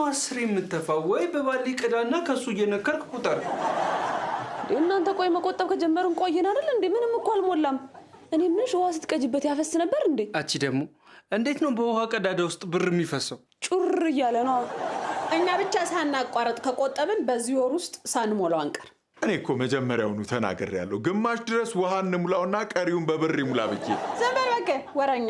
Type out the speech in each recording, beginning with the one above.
አስሬ የምትተፋው? ወይ በባሊ ቅዳና ከሱ እየነከርክ ቁጠር። እናንተ ቆይ መቆጠብ ከጀመርን ቆየን አይደል እንዴ? ምንም እኮ አልሞላም። እኔ ምንሽ ውሃ ስትቀጅበት ያፈስ ነበር እንዴ? አቺ ደግሞ እንዴት ነው በውሃ ቀዳዳ ውስጥ ብር የሚፈሰው? ጩር እያለ ነው። እኛ ብቻ ሳናቋረጥ ከቆጠብን በዚህ ወር ውስጥ ሳንሞላው አንቀር። እኔ እኮ መጀመሪያውኑ ተናግሬያለሁ። ግማሽ ድረስ ውሃ እንሙላውና ቀሪውን በብር ይሙላ ብዬ። ዝም በል በቃ ወረኛ።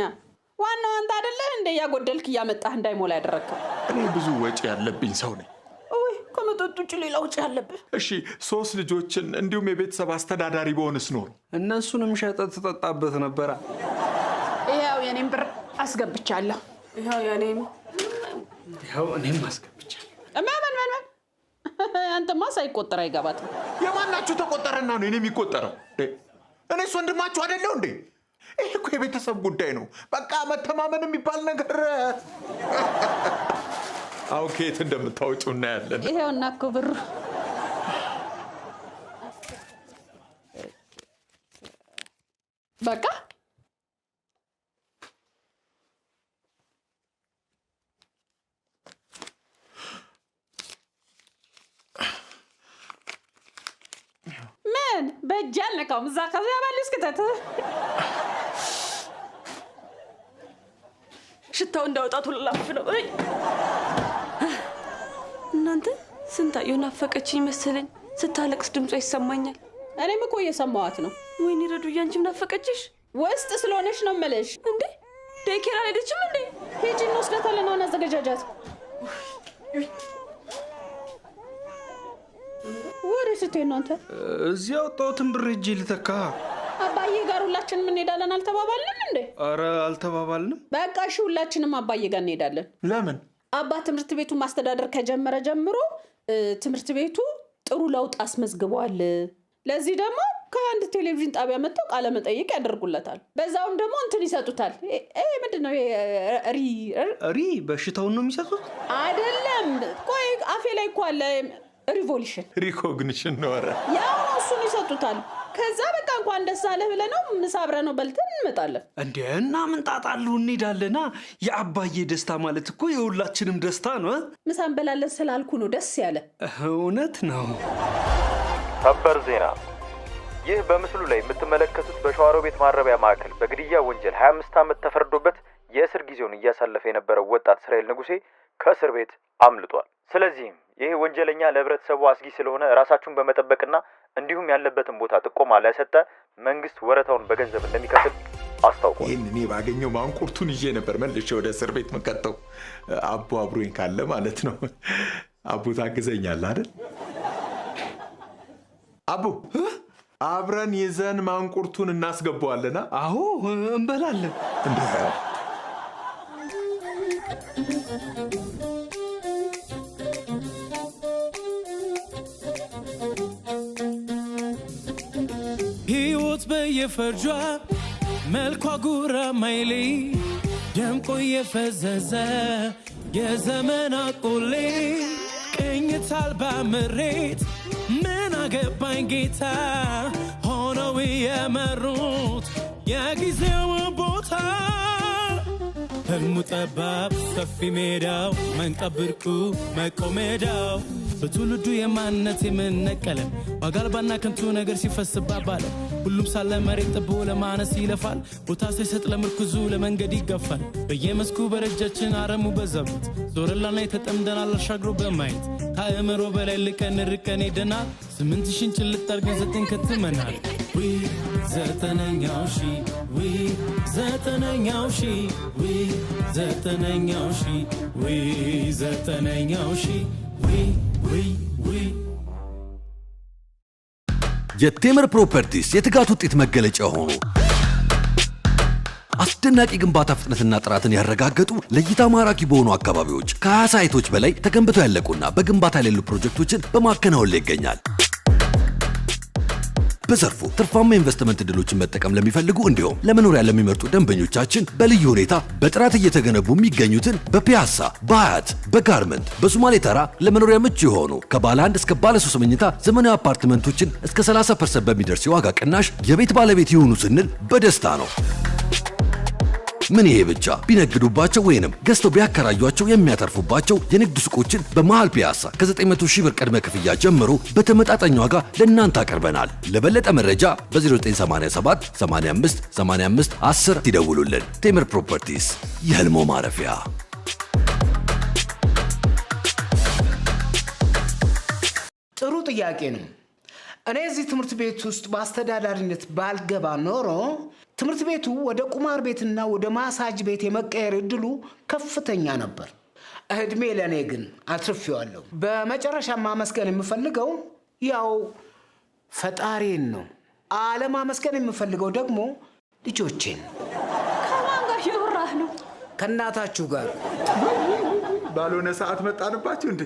ዋናው አንተ አይደለህ እንደ ያጎደልክ እያመጣህ እንዳይሞላ ያደረግከው። እኔ ብዙ ወጪ ያለብኝ ሰው ነኝ። ወይ ከመጠጡ ውጭ ሌላ ወጪ ያለብህ? እሺ 3 ልጆችን እንዲሁም የቤተሰብ አስተዳዳሪ በሆንስ ኖሮ እነሱንም ሸጠህ ትጠጣበት ነበራ። ይኸው የኔም ብር አስገብቻለሁ። ይኸው የኔም አስገብቻለሁ። ማን አንተማ ሳይቆጠር አይገባትም። የማናችሁ ተቆጠረና ነው እኔ የሚቆጠረው? እኔስ ወንድማችሁ አይደለሁ እንዴ? ይሄ እኮ የቤተሰብ ጉዳይ ነው። በቃ መተማመን የሚባል ነገር አውቄ የት እንደምታወጪው እናያለን። ይኸውና እኮ ብሩ። በቃ ምን በእጃል ነካው ምዛ ከዚያ ባልስ ከተተ ሽታው እንዳወጣቱ ላፍ ነው። እናንተ ስንታየው ናፈቀችኝ መሰለኝ። ስታለቅስ ድምጿ ይሰማኛል። እኔም እኮ እየሰማዋት ነው። ወይኔ ረዱዬ አንቺም ናፈቀችሽ? ውስጥ ስለሆነች ነው የምልሽ። እንዴ ዴይኬር አልሄደችም እንዴ? ሂጂ እንወስዳታለን። አሁን አዘገጃጃት። ወደ ስትሄድ ነው አንተ? እዚያ ወጣሁትን ብር ሂጂ ልተካ። አባዬ ጋር ሁላችንም እንሄዳለን አልተባባልንም እንዴ? ኧረ አልተባባልንም። በቃ እሺ ሁላችንም አባዬ ጋር እንሄዳለን። ለምን? አባ ትምህርት ቤቱን ማስተዳደር ከጀመረ ጀምሮ ትምህርት ቤቱ ጥሩ ለውጥ አስመዝግቧል። ለዚህ ደግሞ ከአንድ ቴሌቪዥን ጣቢያ መጥተው ቃለ መጠይቅ ያደርጉለታል። በዛውም ደግሞ እንትን ይሰጡታል። ምንድነው ሪ በሽታውን ነው የሚሰጡት? አይደለም ቆይ አፌ ላይ እኮ አለ። ሪቮሉሽን ሪኮግኒሽን ነው። ኧረ ያው እሱን ይሰጡታል። ከዛ በቃ እንኳን ደስ አለህ ብለህ ነው ምሳ አብረን ነው በልተን እንመጣለን። እንዴ እና ምን ጣጣሉ እንሄዳለና። የአባዬ ደስታ ማለት እኮ የሁላችንም ደስታ ነው። ምሳ እንበላለን ስላልኩ ነው ደስ ያለ። እውነት ነው። ሰበር ዜና። ይህ በምስሉ ላይ የምትመለከቱት በሸዋሮቢት ማረሚያ ማዕከል በግድያ ወንጀል 25 ዓመት ተፈርዶበት የእስር ጊዜውን እያሳለፈ የነበረው ወጣት እስራኤል ንጉሴ ከእስር ቤት አምልጧል። ስለዚህም ይህ ወንጀለኛ ለህብረተሰቡ አስጊ ስለሆነ ራሳችሁን በመጠበቅና እንዲሁም ያለበትን ቦታ ጥቆማ ለሰጠ መንግስት ወረታውን በገንዘብ እንደሚከፍል አስታውቋል። ይህን እኔ ባገኘው ማንቁርቱን ይዤ ነበር መልሼ ወደ እስር ቤት መቀጠው። አቦ አብሮኝ ካለ ማለት ነው። አቦ ታግዘኛለህ አይደል? አቦ አብረን ይዘን ማንቁርቱን እናስገባዋለና። አዎ እንበላለን። እንዴ ሕይወት በየፈርጇ መልኳ ጉራ ማይሌ ደምቆ የፈዘዘ የዘመን አቆሌ ቅኝት አልባ ምሬት ምን አገባኝ ጌታ ሆነው የመሩት የጊዜው ቦታ ህልሙ ጠባብ ሰፊ ሜዳው መንቀብርኩ መቆሜዳው በትውልዱ የማንነት የምንነቀለ ዋጋልባና ከንቱ ነገር ሲፈስባባለ ሁሉም ሳለ መሬት ጥቦ ለማነስ ይለፋል። ቦታ ሳይሰጥ ለምርኩዙ ለመንገድ ይገፋል። በየመስኩ በረጃችን አረሙ በዛበት ዞረላና የተጠምደናል አሻግሮ በማየት ከአእምሮ በላይ ልቀን ርቀን ሄደናል። 8000 ጭልጥ አርገን 9 ከትመናል። ዘጠነኛው ሺ ዘጠነኛው ሺ ዘጠነኛው ሺ ዘጠነኛው ሺ የቴምር ፕሮፐርቲስ የትጋት ውጤት መገለጫ ሆኖ አስደናቂ ግንባታ ፍጥነትና ጥራትን ያረጋገጡ ለእይታ ማራኪ በሆኑ አካባቢዎች ከ20 ሳይቶች በላይ ተገንብተው ያለቁና በግንባታ ላይ ያሉ ፕሮጀክቶችን በማከናወን ላይ ይገኛል። በዘርፉ ትርፋማ ኢንቨስትመንት ዕድሎችን መጠቀም ለሚፈልጉ እንዲሁም ለመኖሪያ ለሚመርጡ ደንበኞቻችን በልዩ ሁኔታ በጥራት እየተገነቡ የሚገኙትን በፒያሳ፣ በአያት፣ በጋርመንት፣ በሶማሌ ተራ ለመኖሪያ ምቹ የሆኑ ከባለ 1 እስከ ባለ 3 መኝታ ዘመናዊ አፓርትመንቶችን እስከ 30% በሚደርስ የዋጋ ቅናሽ የቤት ባለቤት ይሁኑ ስንል በደስታ ነው። ምን ይሄ ብቻ! ቢነግዱባቸው ወይንም ገዝተው ቢያከራዩአቸው የሚያተርፉባቸው የንግድ ሱቆችን በመሃል ፒያሳ ከ900 ሺህ ብር ቅድመ ክፍያ ጀምሮ በተመጣጣኝ ዋጋ ለእናንተ አቀርበናል። ለበለጠ መረጃ በ0987 85 85 10 ይደውሉልን። ቴምር ፕሮፐርቲስ የህልሞ ማረፊያ። ጥሩ ጥያቄ ነው። እኔ እዚህ ትምህርት ቤት ውስጥ በአስተዳዳሪነት ባልገባ ኖሮ ትምህርት ቤቱ ወደ ቁማር ቤትና ወደ ማሳጅ ቤት የመቀየር እድሉ ከፍተኛ ነበር። እድሜ ለእኔ ግን አትርፌዋለሁ። በመጨረሻ ማመስገን የምፈልገው ያው ፈጣሪን ነው። አለማመስገን የምፈልገው ደግሞ ልጆቼን። ከማን ጋር እያወራህ ነው? ከእናታችሁ ጋር። ባልሆነ ሰዓት መጣንባችሁ እንዴ?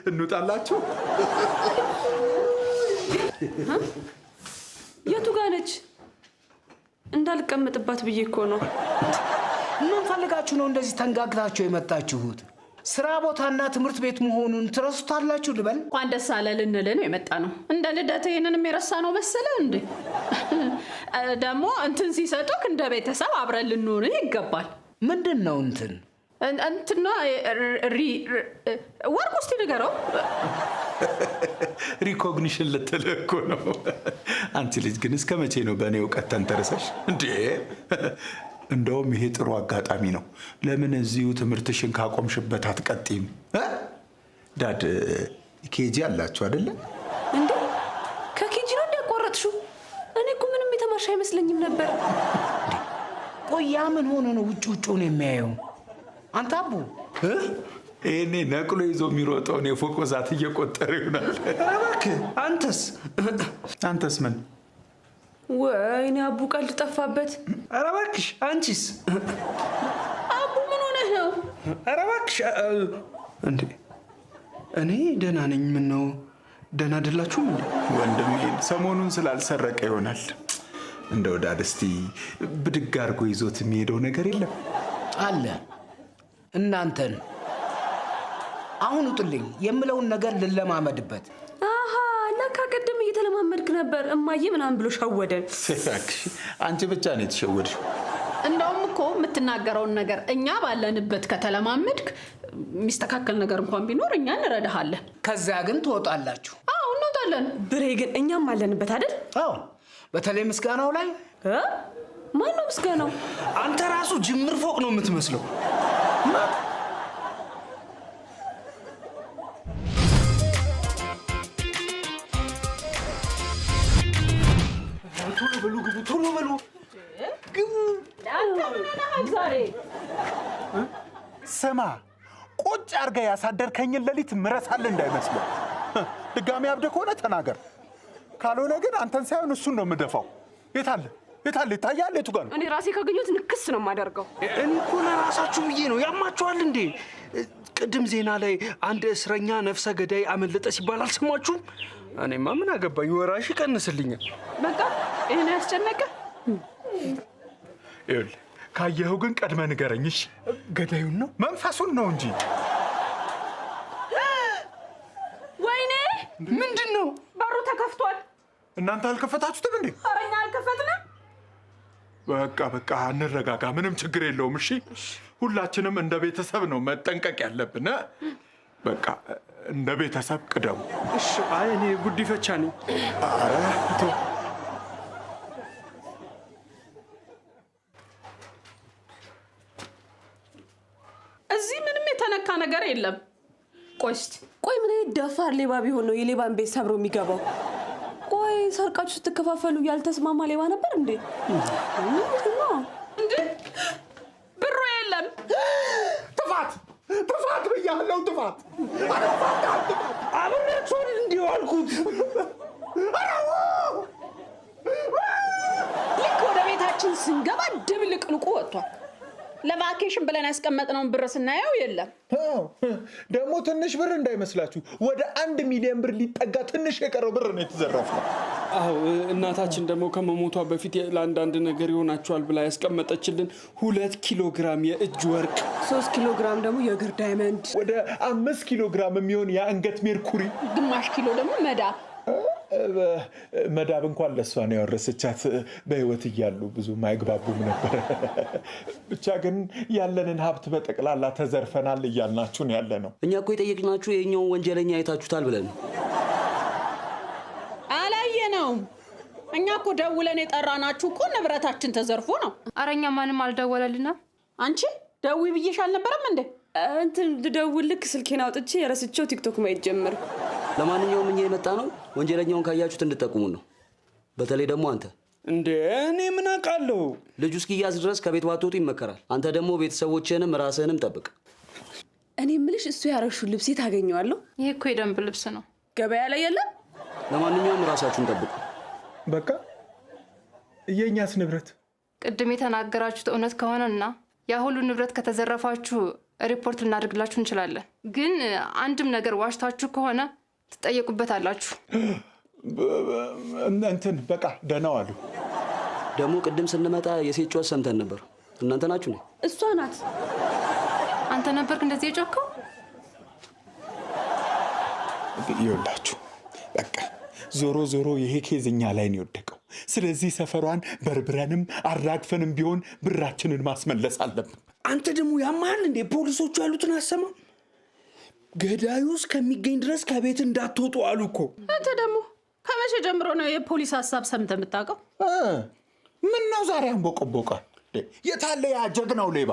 እንውጣላችሁ። የቱ ጋር ነች? እንዳልቀመጥባት ብዬ እኮ ነው። ምን ፈልጋችሁ ነው እንደዚህ ተንጋግታችሁ የመጣችሁት? ስራ ቦታና ትምህርት ቤት መሆኑን ትረሱታላችሁ ልበል? እንኳን ደስ አለ ልንል ነው የመጣ ነው። እንደ ልደት ይሄንንም የረሳ ነው መሰለ እንዴ? ደግሞ እንትን ሲሰጡክ እንደ ቤተሰብ አብረን ልንሆን ይገባል። ምንድን ነው እንትን? እንትና ወርቅ ውስጥ ንገረው። ሪኮግኒሽን ልትልኩ ነው። አንቺ ልጅ ግን እስከ መቼ ነው በእኔ እውቀት ተንተርሰሽ እንዴ? እንደውም ይሄ ጥሩ አጋጣሚ ነው። ለምን እዚሁ ትምህርትሽን ካቆምሽበት አትቀጥይም? ዳድ ኬጂ አላችሁ አይደለ እንዴ? ከኬጂ ነው እንዳቋረጥሽው? እኔ እኮ ምንም የተማርሽ አይመስለኝም ነበር። ቆያ ምን ሆኖ ነው ውጭውን የሚያየው? አንተ አቡ እኔ ነቅሎ ይዞ የሚሮጠውን የፎቅ ብዛት እየቆጠረ ይሆናል። እባክህ አንተስ ምን? ወይኔ አቡ ቀልድ ጠፋበት። ኧረ እባክሽ አንቺስ? አቡ ምን ሆነህ ነው? ኧረ እባክሽ እንዴ! እኔ ደህና ነኝ። ምን ነው ደህና አይደላችሁም እንዴ? ወንድሜ ሰሞኑን ስላልሰረቀ ይሆናል። እንደው ዳድ እስቲ ብድግ አድርጎ ይዞት የሚሄደው ነገር የለም አለ። እናንተን አሁን ውጡልኝ የምለውን ነገር ልለማመድበት። አሃ ለካ ቀደም እየተለማመድክ ነበር። እማዬ ምናምን ብሎ ሸወደን። አንቺ ብቻ ነው የተሸወድሽው። እንደውም እኮ የምትናገረውን ነገር እኛ ባለንበት ከተለማመድክ የሚስተካከል ነገር እንኳን ቢኖር እኛ እንረዳሃለን። ከዚያ ግን ትወጣላችሁ። አዎ እንወጣለን። ብሬ ግን እኛም አለንበት አይደል? አዎ በተለይ ምስጋናው ላይ ማን ነው ምስጋናው? አንተ ራሱ ጅምር ፎቅ ነው የምትመስለው። ቶሎ በሉ ግቡ፣ ቶሎ በሉ ግቡ። ዛሬ ስማ፣ ቁጭ አድርገህ ያሳደርከኝን ሌሊት ምረሳለህ እንዳይመስለው። ድጋሚ አብደህ ከሆነ ተናገር፣ ካልሆነ ግን አንተን ሳይሆን እሱን ነው የምደፋው። የታለ ይታያል? የቱ ጋር ነው? እኔ ራሴ ካገኘሁት ንክስ ነው የማደርገው። እኔ እኮ ለራሳችሁ ብዬ ነው። ያማችኋል እንዴ? ቅድም ዜና ላይ አንድ እስረኛ ነፍሰ ገዳይ አመለጠ ሲባል አልሰማችሁም? እኔማ ምን አገባኝ፣ ወራሽ ይቀንስልኛል። በቃ ይሄን ያስጨነቀ ይኸውልህ፣ ካየኸው ግን ቀድመህ ንገረኝ እሺ? ገዳዩን ነው መንፈሱን ነው እንጂ። ወይኔ ምንድን ነው? በሩ ተከፍቷል። እናንተ አልከፈታችሁትም እንዴ? ኧረ እኛ አልከፈትንም። በቃ እንረጋጋ፣ ምንም ችግር የለውም እሺ? ሁላችንም እንደ ቤተሰብ ነው መጠንቀቅ ያለብን። በቃ እንደ ቤተሰብ ቅደሙ እሺ። አይ እኔ ጉዲፈቻ ነኝ። ኧረ ተው። እዚህ ምንም የተነካ ነገር የለም። ቆይ ምን አይነት ደፋር ሌባ ቢሆን ነው የሌባን ቤት ሰብሮ የሚገባው? ቆይ ሰርቃችሁ ስትከፋፈሉ ያልተስማማ ሌባ ነበር እንዴ? እንዴ ብሩ የለም። ጥፋት ብያለሁ፣ ጥፋት አብሬያችሁን እንዲሁ አልኩት። ልክ ወደ ቤታችን ስንገባ ድብልቅልቁ ወጥቷል። ለቫኬሽን ብለን ያስቀመጥነውን ብር ስናየው የለም። ደግሞ ትንሽ ብር እንዳይመስላችሁ፣ ወደ 1 ሚሊዮን ብር ሊጠጋ ትንሽ የቀረው ብር ነው የተዘረፈው። አዎ እናታችን ደግሞ ከመሞቷ በፊት ለአንዳንድ ነገር ይሆናችኋል ብላ ያስቀመጠችልን 2 ኪሎ ግራም የእጅ ወርቅ፣ 3 ኪሎ ግራም ደግሞ የእግር ዳይመንድ፣ ወደ 5 ኪሎ ግራም የሚሆን የአንገት ሜርኩሪ፣ ግማሽ ኪሎ ደግሞ መዳብ መዳብ እንኳን ለሷ ነው ያወረሰቻት። በህይወት እያሉ ብዙ ማይግባቡም ነበር። ብቻ ግን ያለንን ሀብት በጠቅላላ ተዘርፈናል እያልናችሁ ነው ያለ ነው። እኛ እኮ የጠየቅናችሁ የኛውን ወንጀለኛ አይታችሁታል ብለን አላየነውም። እኛ እኮ ደውለን የጠራናችሁ እኮ ንብረታችን ተዘርፎ ነው። አረኛ ማንም አልደወለልና። አንቺ ደውይ ብዬሽ አልነበረም እንዴ? እንትን ልደውልክ ስልኬን አውጥቼ የረስቸው ቲክቶክ ማየት ጀመርኩ። ለማንኛውም እኛ የመጣ ነው ወንጀለኛውን ካያችሁት እንድትጠቁሙን ነው። በተለይ ደግሞ አንተ እንዴ እኔ ምን አውቃለሁ? ልጁ እስኪያዝ ድረስ ከቤት ባትወጡ ይመከራል። አንተ ደግሞ ቤተሰቦችህንም ራስህንም ጠብቅ። እኔ ምልሽ እሱ ያረሹ ልብስ ታገኘዋለሁ? ይሄ እኮ የደንብ ልብስ ነው፣ ገበያ ላይ የለም። ለማንኛውም ራሳችሁን ጠብቁ። በቃ የኛስ ንብረት ቅድም የተናገራችሁት እውነት ከሆነና ያ ሁሉ ንብረት ከተዘረፋችሁ ሪፖርት ልናደርግላችሁ እንችላለን። ግን አንድም ነገር ዋሽታችሁ ከሆነ ትጠየቁበታላችሁ። እንትን በቃ ደህና ዋሉ። ደግሞ ቅድም ስንመጣ የሴት ጩኸት ሰምተን ነበር። እናንተ ናችሁ ነው? እሷ ናት። አንተ ነበርክ እንደዚህ የጮከው? ይኸውላችሁ በቃ ዞሮ ዞሮ ይሄ ኬዝኛ ላይ ነው የወደቀው። ስለዚህ ሰፈሯን በርብረንም አራግፈንም ቢሆን ብራችንን ማስመለስ አለብን። አንተ ደግሞ ያማል እንዴ? ፖሊሶቹ ያሉትን አሰማም። ገዳዩ እስከሚገኝ ድረስ ከቤት እንዳትወጡ አሉ እኮ። አንተ ደግሞ ከመቼ ጀምሮ ነው የፖሊስ ሀሳብ ሰምተህ የምታውቀው? ምን ነው ዛሬ አንቦቀቦቃ? የታለ ያ ጀግናው ሌባ?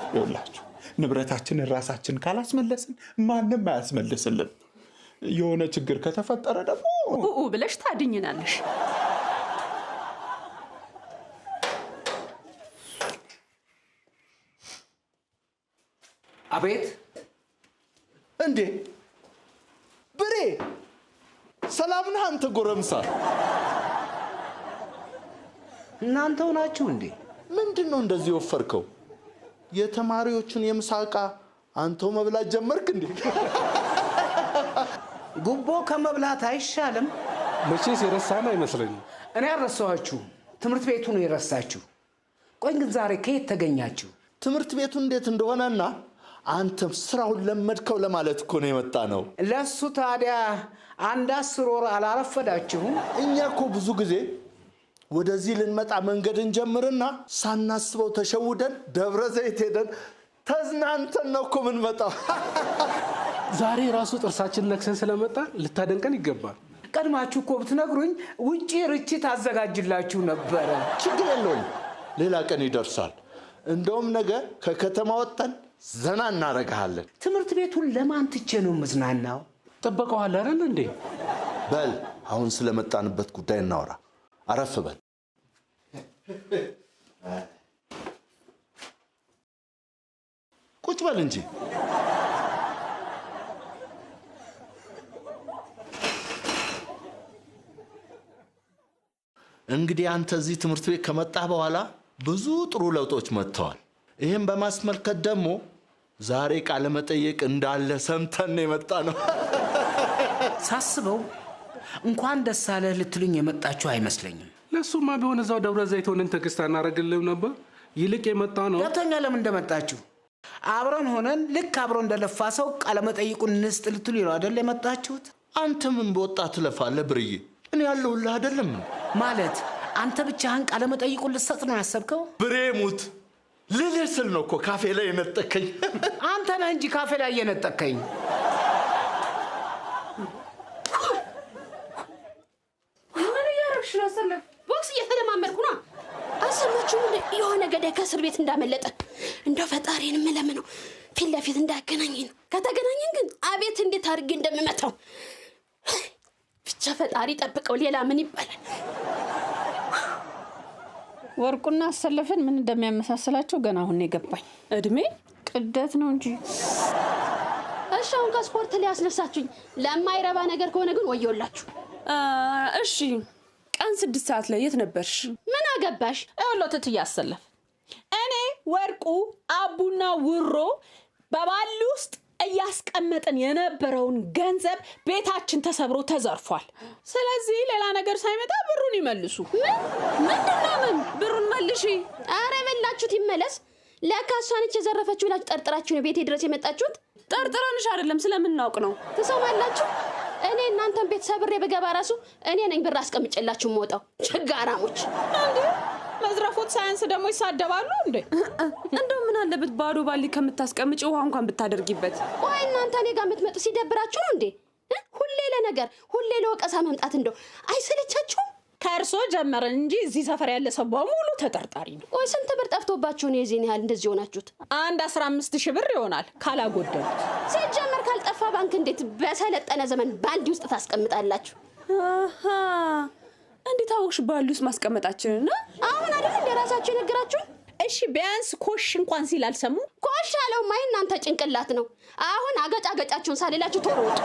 ይኸውላችሁ ንብረታችንን ራሳችን ካላስመለስን ማንም አያስመልስልን። የሆነ ችግር ከተፈጠረ ደግሞ ብለሽ ታድኝናለሽ። አቤት። እንዴ ብሬ ሰላም ነህ አንተ ጎረምሳ? እናንተው ናችሁ እንዴ? ምንድነው እንደዚህ ወፈርከው? የተማሪዎቹን የምሳ ዕቃ አንተው መብላት ጀመርክ እንዴ? ጉቦ ከመብላት አይሻልም? መቼስ የረሳም አይመስለኝም። እኔ አልረሳኋችሁ፣ ትምህርት ቤቱ ነው የረሳችሁ። ቆይ ግን ዛሬ ከየት ተገኛችሁ? ትምህርት ቤቱ እንዴት እንደሆነና አንተም ስራውን ለመድከው ለማለት እኮ ነው የመጣ ነው። ለሱ ታዲያ አንድ 10 ወር አላረፈዳችሁም? እኛ እኮ ብዙ ጊዜ ወደዚህ ልንመጣ መንገድን ጀምርና ሳናስበው ተሸውደን ደብረ ዘይት ሄደን ተዝናንተን ነው እኮ የምንመጣው። ዛሬ ራሱ ጥርሳችን ነክሰን ስለመጣ ልታደንቀን ይገባል። ቀድማችሁ እኮ ብትነግሩኝ ውጪ ርችት አዘጋጅላችሁ ነበረ። ችግር የለውም፣ ሌላ ቀን ይደርሳል። እንደውም ነገ ከከተማ ወጥተን ዘና እናረጋለን። ትምህርት ቤቱን ለማን ትቼ ነው መዝናናው? ጠበቀዋል አይደል እንዴ? በል አሁን ስለመጣንበት ጉዳይ እናወራ። አረፍ በል። ቁጭ በል እንጂ። እንግዲህ አንተ እዚህ ትምህርት ቤት ከመጣህ በኋላ ብዙ ጥሩ ለውጦች መጥተዋል። ይሄን በማስመልከት ደግሞ ዛሬ ቃለ መጠየቅ እንዳለ ሰምተን የመጣ ነው። ሳስበው እንኳን ደስ አለህ ልትሉኝ የመጣችሁ አይመስለኝም። ለሱማ ቢሆን እዛው ደብረ ዘይት ሆነን ተክስታ እናረግልም ነበር። ይልቅ የመጣ ነው። ገብቶኛ ለምን እንደመጣችሁ። አብረን ሆነን ልክ አብሮ እንደለፋ ሰው ቃለ መጠይቁን እንስጥ ልትሉ ነው አይደል የመጣችሁት? አንተ ምን በወጣት ትለፋለህ ብርዬ? እኔ ያለሁልህ አይደለም ማለት አንተ ብቻህን ቃለ መጠይቁን ልትሰጥ ነው ያሰብከው? ብሬ ሙት ልልህ ስል ነው እኮ ካፌ ላይ የነጠከኝ። አንተ ነህ እንጂ ካፌ ላይ የነጠከኝ። ምን እያረግሽ ነው? ሰለፍ ቦክስ እየተለማመድኩ ነው። አሰማችሁም የሆነ ገዳይ ከእስር ቤት እንዳመለጠ። እንደው ፈጣሪን የምለምነው ፊት ለፊት እንዳገናኘኝ ነው። ከተገናኘን ግን አቤት እንዴት አድርጌ እንደምመታው ብቻ ፈጣሪ ጠብቀው። ሌላ ምን ይባላል? ወርቁና አሰለፈን ምን እንደሚያመሳስላቸው ገና አሁን የገባኝ። እድሜ ቅደት ነው እንጂ። እሺ አሁን ከስፖርት ላይ አስነሳችሁኝ። ለማይረባ ነገር ከሆነ ግን ወየውላችሁ። እሺ ቀን 6 ሰዓት ላይ የት ነበርሽ? ምን አገባሽ? እውነት እያሰለፍ እኔ ወርቁ አቡና ውሮ በባሊ ውስጥ እያስቀመጥን የነበረውን ገንዘብ ቤታችን ተሰብሮ ተዘርፏል። ስለዚህ ሌላ ነገር ሳይመጣ ብሩን ይመልሱ። ምንድነው? ብሩን መልሺ። አረ በላችሁት ይመለስ። ለካሷንች የዘረፈችው ብላችሁ ጠርጥራችሁ ነው ቤቴ ድረስ የመጣችሁት? ጠርጥረንሽ አይደለም፣ ስለምናውቅ ነው። ትሰማላችሁ? እኔ እናንተን ቤት ሰብሬ በገባ ራሱ እኔ ነኝ ብር አስቀምጬላችሁ የምወጣው። ችጋራሞች እንዴ! መዝረፎት ሳይንስ ደግሞ ይሳደባሉ እንዴ? እንደው ምን አለበት ባዶ ባሊ ከምታስቀምጪ ውሃ እንኳን ብታደርጊበት። ቆይ እናንተ እኔ ጋር የምትመጡ ሲደብራችሁ ነው እንዴ? ሁሌ ለነገር ሁሌ ለወቀሳ መምጣት እንደው አይሰለቻችሁም? ከእርሶ ጀመረን እንጂ እዚህ ሰፈር ያለ ሰው በሙሉ ተጠርጣሪ ነው። ቆይ ስንት ብር ጠፍቶባችሁ ነው የዚህን ያህል እንደዚህ ሆናችሁት? አንድ 15,000 ብር ይሆናል ካላጎደሉት። ሲጀመር ካልጠፋ ባንክ እንዴት በሰለጠነ ዘመን ባንዲ ውስጥ ታስቀምጣላችሁ? አሃ እንዴት አወቅሽ ባሊ ውስጥ ማስቀመጣችንና? አሁን አይደል እንደራሳችሁ የነገራችሁ? እሺ ቢያንስ ኮሽ እንኳን ሲል አልሰሙ? ኮሽ አለው ማይ እናንተ ጭንቅላት ነው። አሁን አገጫገጫችሁን ሳልላችሁ ቶሎ ውጡ።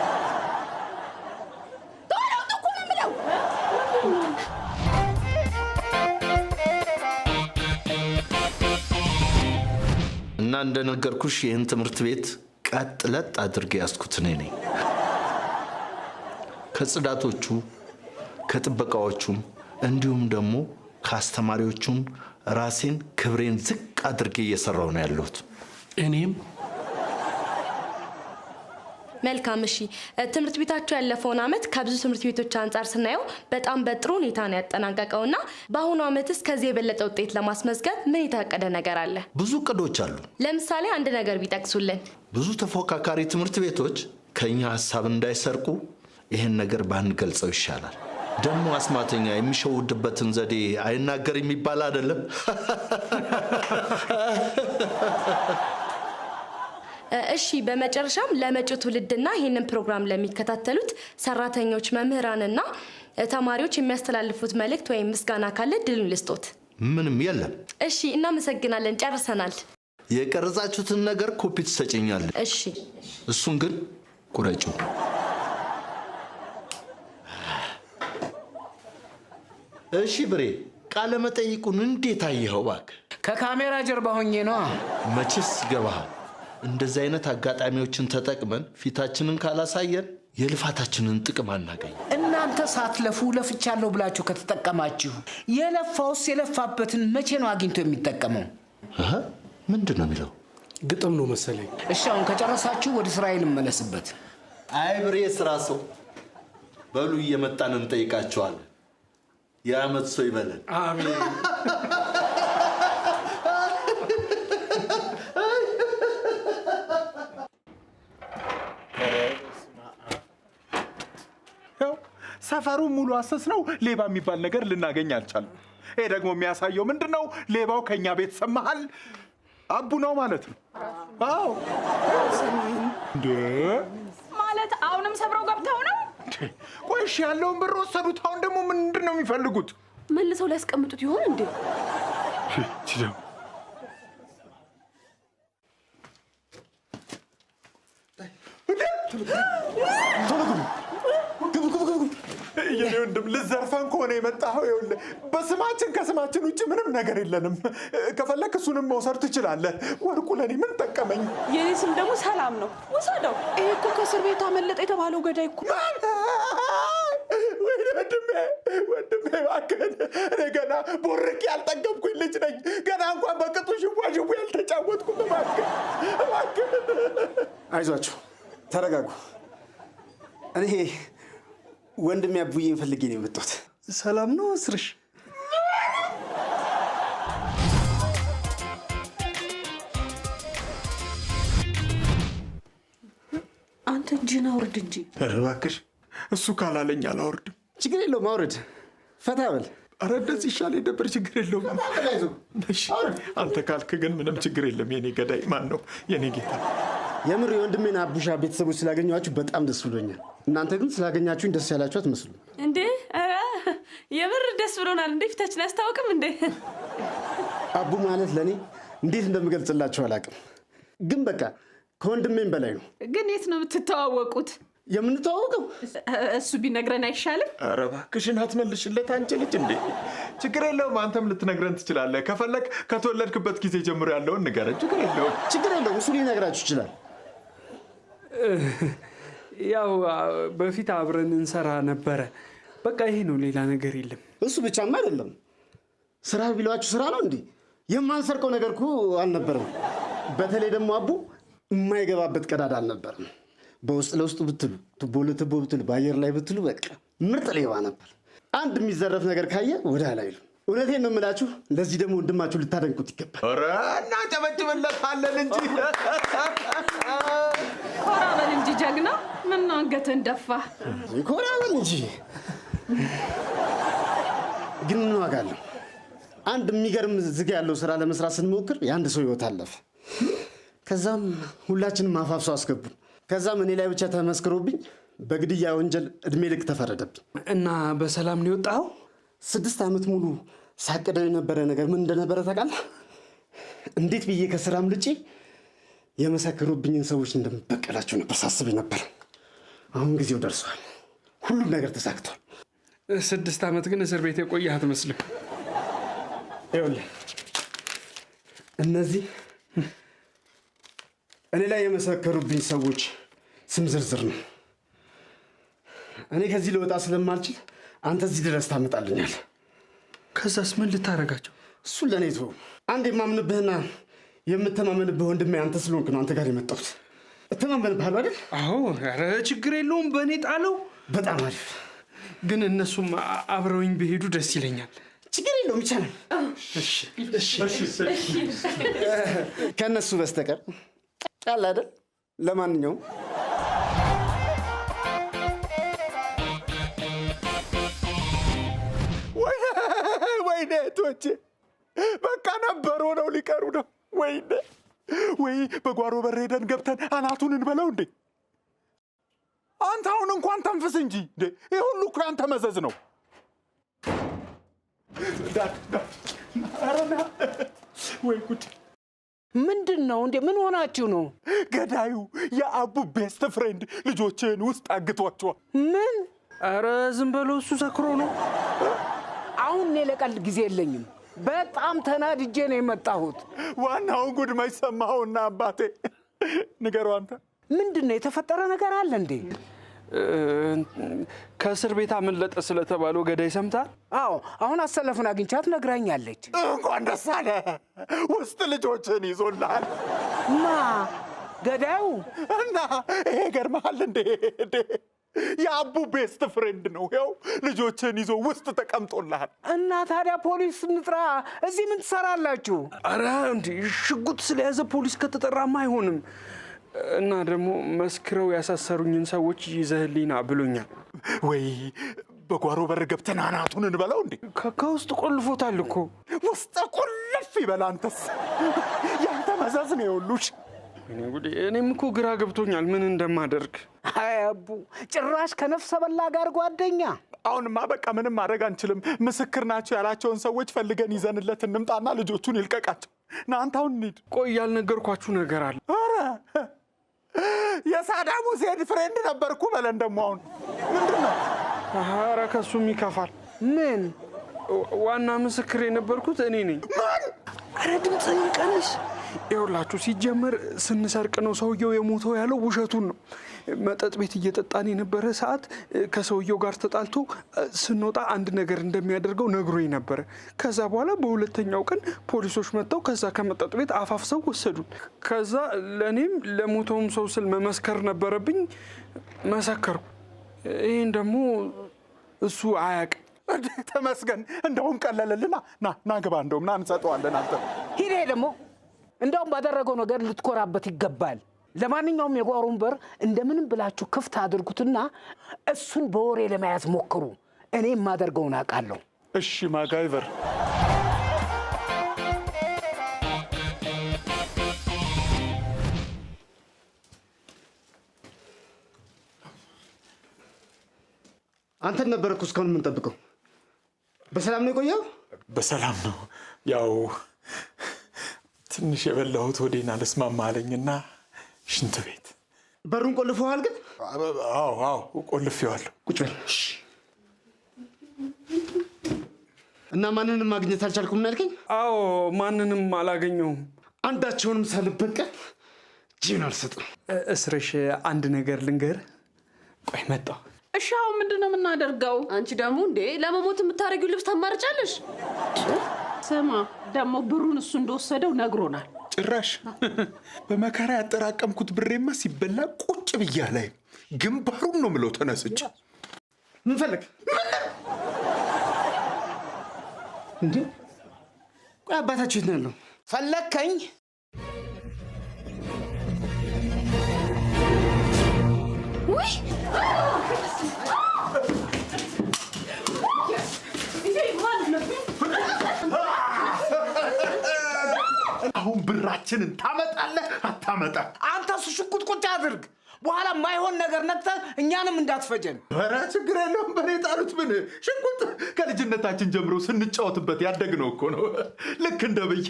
ቶሎ ውጡ እኮ ነው የምለው። እና እንደነገርኩሽ ይህን ትምህርት ቤት ቀጥ ለጥ አድርጌ ያስኩት እኔ ነኝ። ከጽዳቶቹ ከጥበቃዎቹም እንዲሁም ደግሞ ከአስተማሪዎቹም ራሴን ክብሬን ዝቅ አድርጌ እየሰራው ነው ያለሁት። እኔም መልካም እሺ ትምህርት ቤታችሁ ያለፈውን አመት ከብዙ ትምህርት ቤቶች አንፃር ስናየው በጣም በጥሩ ሁኔታ ነው ያጠናቀቀውና በአሁኑ አመትስ ከዚህ የበለጠ ውጤት ለማስመዝገብ ምን የታቀደ ነገር አለ? ብዙ እቅዶች አሉ። ለምሳሌ አንድ ነገር ቢጠቅሱልን። ብዙ ተፎካካሪ ትምህርት ቤቶች ከኛ ሐሳብ እንዳይሰርቁ ይሄን ነገር ባንገልጸው ይሻላል። ደግሞ አስማተኛ የሚሸውድበትን ዘዴ አይናገር የሚባል አይደለም። እሺ በመጨረሻም ለመጪው ትውልድና ይሄንን ፕሮግራም ለሚከታተሉት ሰራተኞች መምህራንና ተማሪዎች የሚያስተላልፉት መልእክት ወይም ምስጋና ካለ ድሉን ልስጦት። ምንም የለም። እሺ እናመሰግናለን። ጨርሰናል። የቀረጻችሁትን ነገር ኮፒ ትሰጪኛለሽ? እሺ እሱን ግን ቁረጪው። እሺ ብሬ ቃለ መጠይቁን እንዴት አየኸው? እባክህ ከካሜራ ጀርባ ሆኜ ነው። መቼስ ይገባሃል። እንደዚህ አይነት አጋጣሚዎችን ተጠቅመን ፊታችንን ካላሳየን የልፋታችንን ጥቅም አናገኝ። እናንተ ሳትለፉ ለፍቻለሁ ብላችሁ ከተጠቀማችሁ የለፋውስ የለፋበትን መቼ ነው አግኝቶ የሚጠቀመው? ምንድን ነው የሚለው? ግጥም ነው መሰለኝ። እሺ አሁን ከጨረሳችሁ ወደ እስራኤል መለስበት። አይ ብሬ ስራ ሰው በሉ እየመጣን እንጠይቃቸዋለን። የዓመት ሰው ይበለን። አሜን። ሰፈሩ ሙሉ አሰስ ነው። ሌባ የሚባል ነገር ልናገኝ አልቻለም። ይሄ ደግሞ የሚያሳየው ምንድነው? ሌባው ከኛ ቤተሰብ መሃል አቡ ነው ማለት ነው። አዎ እንዴ ማለት አሁንም ሰብረው ገብተው ነው? ቆይሽ ያለውን ብር ወሰዱት። አሁን ደግሞ ምንድነው የሚፈልጉት? መልሰው ሊያስቀምጡት ይሆን እንዴ? የኔ ወንድም ልዘርፈን ከሆነ የመጣኸው ይኸውልህ፣ በስማችን ከስማችን ውጭ ምንም ነገር የለንም። ከፈለክ እሱንም መውሰድ ትችላለህ። ወርቁ ለኔ ምን ጠቀመኝ? የኔ ስም ደግሞ ሰላም ነው። ውሰደው። ይሄ እኮ ከእስር ቤት አመለጠ የተባለው ገዳይ እኮ። ወንድሜ እባክህን፣ እኔ ገና ቦርቄ ያልጠገብኩኝ ልጅ ነኝ። ገና እንኳን በቅጡ ሽዋሽዌ ያልተጫወትኩም። እባክህን። አይዟችሁ፣ ተረጋጉ። እኔ ወንድሜ አቡዬን ፈልጌ ነው የመጣሁት። ሰላም ነው እስርሽ? አንተ እጅህን አውርድ እንጂ። ኧረ እባክሽ፣ እሱ ካላለኝ አላወርድም። ችግር የለውም አውርድ፣ ፈታ በል። ኧረ እንደዚህ ይሻለኝ ነበር። ችግር የለውም። አንተ ካልክ ግን ምንም ችግር የለም። የኔ ገዳይ ማን ነው? የኔ ጌታ። የምር የወንድሜን አቡሻ ቤተሰቦች ስላገኘኋችሁ በጣም ደስ ብሎኛል። እናንተ ግን ስላገኛችሁኝ ደስ ያላችሁ አትመስሉም እንዴ? የምር ደስ ብሎናል። እንዴ ፊታችን አያስታውቅም እንዴ? አቡ ማለት ለኔ እንዴት እንደምገልጽላችሁ አላውቅም፣ ግን በቃ ከወንድሜም በላይ ነው። ግን የት ነው የምትተዋወቁት? የምንተዋወቀው እሱ ቢነግረን አይሻልም? ኧረ እባክሽን አትመልሽለት አንቺ ልጅ። እንዴ ችግር የለውም፣ አንተም ልትነግረን ትችላለህ። ከፈለክ ከተወለድክበት ጊዜ ጀምሮ ያለውን ንገረን። ችግር የለውም። ችግር የለውም፣ እሱ ሊነግራችሁ ይችላል። ያው በፊት አብረን እንሰራ ነበረ። በቃ ይሄ ነው፣ ሌላ ነገር የለም። እሱ ብቻማ አይደለም። ስራ ቢሏችሁ ስራ ነው እንዴ? የማንሰርቀው ነገር እኮ አልነበረም። በተለይ ደግሞ አቡ የማይገባበት ቀዳዳ አልነበረም። በውስጥ ለውስጥ ብትሉ፣ ቱቦ ለቱቦ ብትሉ፣ በአየር ላይ ብትሉ በቃ ምርጥ ሌባ ነበር። አንድ የሚዘረፍ ነገር ካየ ወደ ኋላ አይልም። እውነቴን ነው የምላችሁ። ለዚህ ደግሞ ወንድማችሁ ልታደንቁት ይገባል። ኧረ እናጨበጭብለታለን እንጂ። ኮራ በል እንጂ ጀግና። ምን አንገትህን ደፋ? ኮራ በል እንጂ። ግን ምን ዋጋ አለው? አንድ የሚገርም ዝግ ያለው ስራ ለመስራት ስንሞክር የአንድ ሰው ህይወት አለፈ። ከዛም ሁላችንም አፋፍሰው አስገቡን። ከዛም እኔ ላይ ብቻ ተመስክሮብኝ በግድያ ወንጀል እድሜ ልክ ተፈረደብኝ። እና በሰላም ነው የወጣው? 6 ዓመት ሙሉ ሳቅደው የነበረ ነገር ምን እንደነበረ ታውቃለህ? እንዴት ብዬ ከስራም ልጬ የመሰከሩብኝን ሰዎች እንደምበቀላቸው ነበር ሳስብ ነበር። አሁን ጊዜው ደርሷል። ሁሉም ነገር ተሳክቷል። 6 ዓመት ግን እስር ቤት የቆየህ አትመስልም። ይኸውልህ እነዚህ እኔ ላይ የመሰከሩብኝ ሰዎች ስም ዝርዝር ነው። እኔ ከዚህ ልወጣ ስለማልችል አንተ እዚህ ድረስ ታመጣልኛል። ከዛስ ምን ልታረጋቸው? እሱን ለእኔ ተወው። አንድ የማምንብህና የምተማመንብህ ወንድሜ አንተ ስለሆንክ ነው አንተ ጋር የመጣሁት። እተማመንብሃለሁ አይደል? አዎ። ኧረ ችግር የለውም፣ በእኔ ጣለው። በጣም አሪፍ። ግን እነሱም አብረውኝ ቢሄዱ ደስ ይለኛል። ችግር የለውም፣ ይቻላል። ከእነሱ በስተቀር ጫላ አይደል? ለማንኛውም ወይኔ እህቶቼ በቃ ነበሩ ነው ሊቀሩ ነው። ወይኔ ወይ በጓሮ በር ሄደን ገብተን አናቱን እንበለው እንዴ? አንተ አሁን እንኳን ተንፍስ እንጂ እንዴ! ይሄ ሁሉ እኮ ያንተ መዘዝ ነው። አረና ወይ ጉድ! ምንድን ነው እንዴ? ምን ሆናችሁ ነው? ገዳዩ የአቡ ቤስት ፍሬንድ ልጆችን ውስጥ አግቷቸዋል። ምን? አረ ዝም በለው፣ እሱ ሰክሮ ነው። አሁን እኔ ለቀልድ ጊዜ የለኝም። በጣም ተናድጄ ነው የመጣሁት። ዋናውን ጉድ ማይሰማውና አባቴ ንገረው አንተ። ምንድን ነው የተፈጠረ ነገር አለ እንዴ? ከእስር ቤት አመለጠ ስለተባለው ገዳይ ሰምታል? አዎ፣ አሁን አሰለፉን አግኝቻት ነግራኛለች። እንኳን ደስ አለ፣ ውስጥ ልጆችን ይዞልሃል። ማ ገዳዩ? እና ይሄ ገርመሃል እንዴ? የአቡ ቤስት ፍሬንድ ነው። ያው ልጆችን ይዞ ውስጥ ተቀምጦልሃል። እና ታዲያ ፖሊስ እንጥራ? እዚህ ምን ትሰራላችሁ? አረ እንዴ ሽጉጥ ስለያዘ ፖሊስ ከተጠራማ አይሆንም። እና ደግሞ መስክረው ያሳሰሩኝን ሰዎች ይዘህልኝና ብሎኛል። ወይ በጓሮ በር ገብተን አናቱን እንበለው እንዴ? ከውስጥ ቆልፎታል እኮ። ውስጥ ቁልፍ ይበል። አንተስ ያንተ መዘዝ ነው የሁሉሽ። እኔም እኮ ግራ ገብቶኛል ምን እንደማደርግ። አይ አቡ ጭራሽ ከነፍሰ በላ ጋር ጓደኛ። አሁንማ በቃ ምንም ማድረግ አንችልም። ምስክር ናቸው ያላቸውን ሰዎች ፈልገን ይዘንለት እንምጣና ልጆቹን ይልቀቃቸው። ና አንተ አሁን እንሂድ። ቆይ ያልነገርኳችሁ ነገር አለ። ኧረ የሳዳም ሁሴን ፍሬንድ ነበርኩ በለን። ደግሞ አሁን ምንድን ነው? ኧረ ከሱም ይከፋል። ምን? ዋና ምስክር የነበርኩት እኔ ነኝ። ኧረ ድምፅህን ቀንስ። ይኸውላችሁ ሲጀመር ስንሰርቅ ነው ሰውየው የሞተው ያለው ውሸቱን ነው። መጠጥ ቤት እየጠጣን የነበረ ሰዓት ከሰውየው ጋር ተጣልቶ ስንወጣ አንድ ነገር እንደሚያደርገው ነግሮኝ ነበረ። ከዛ በኋላ በሁለተኛው ቀን ፖሊሶች መጥተው ከዛ ከመጠጥ ቤት አፋፍሰው ወሰዱን። ከዛ ለእኔም ለሞተውም ሰው ስል መመስከር ነበረብኝ። መሰከርኩ። ይህን ደግሞ እሱ አያውቅም። ተመስገን። እንደውም ቀለለልና ና ግባ። እንደውም ና እንሰጠዋለን። አንተ ሂድ ደግሞ እንደውም ባደረገው ነገር ልትኮራበት ይገባል። ለማንኛውም የጓሮን በር እንደምንም ብላችሁ ክፍት አድርጉትና እሱን በወሬ ለመያዝ ሞክሩ። እኔ የማደርገውን አውቃለሁ። እሺ ማጋይቨር። አንተን ነበር እኮ እስካሁን የምንጠብቀው። በሰላም ነው የቆየው? በሰላም ነው። ያው ትንሽ የበላሁት ወዴና ልስማማ አለኝና ሽንት ቤት። በሩን ቆልፈዋል ግን? አዎ ቆልፌዋለሁ። ቁጭ በል። እና ማንንም ማግኘት አልቻልኩም ነው ያልከኝ? አዎ ማንንም አላገኘሁም። አንዳቸውንም ሳልበቀል ጂን አልሰጥም። እስርሽ አንድ ነገር ልንገር። ቆይ መጣሁ። እሺ አሁን ምንድን ነው የምናደርገው? አንቺ ደግሞ እንዴ ለመሞት የምታረጊው ልብስ ታማርጫለሽ? ስማ ደግሞ ብሩን እሱ እንደወሰደው ነግሮናል። ጭራሽ በመከራ ያጠራቀምኩት ብሬማ ሲበላ ቁጭ ብያ ላይ ግንባሩን ነው ምለው ተነስቼ ምን ፈልግ እንዴ? ቆይ አባታችሁ የት ነው ያለው? ፈለከኝ? ውይ አሁን ብራችንን ታመጣለህ አታመጣ? አንተ ሽጉጥ ቁጭ አድርግ። በኋላ ማይሆን ነገር ነክተህ እኛንም እንዳትፈጀን። ኧረ ችግር የለውም። በኔ ጣሉት። ምን ሽጉጥ ከልጅነታችን ጀምሮ ስንጫወትበት ያደግነው እኮ ነው። ልክ እንደ ብይ